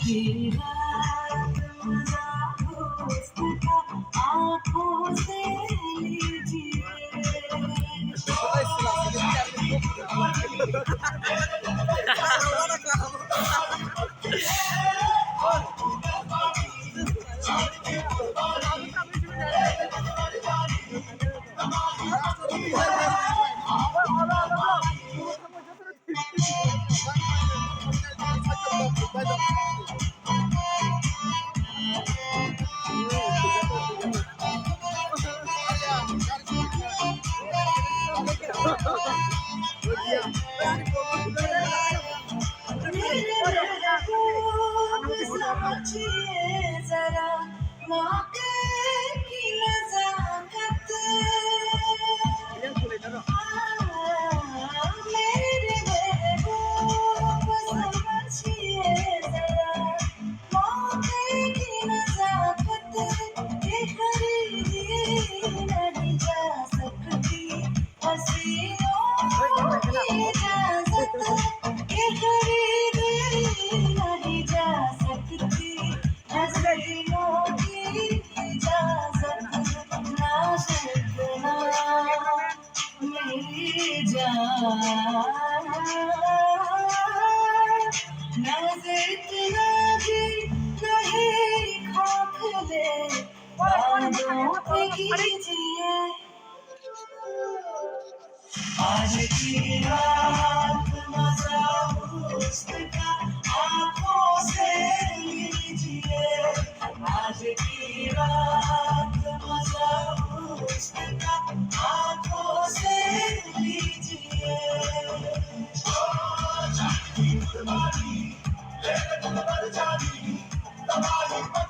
की रात मजा उसका आंखों से लीजिए। समझिए जरा मौके की नजाकत, मेरे महबूब समझिए जरा मौके की नजाकत, ये खरीदी नहीं जा सकती हसीनों की इजाजत, ये खरीदी नहीं जा सकती हसीनों की इजाजत। ना शर्तना मेरी जान, नजर इतना भी नहीं खोखले बातों पे कीजिए। आज की रात मजा उसका आंखों से लीजिए। आज की रात मजा उसका आंखों से लीजिए। जानी, जानी,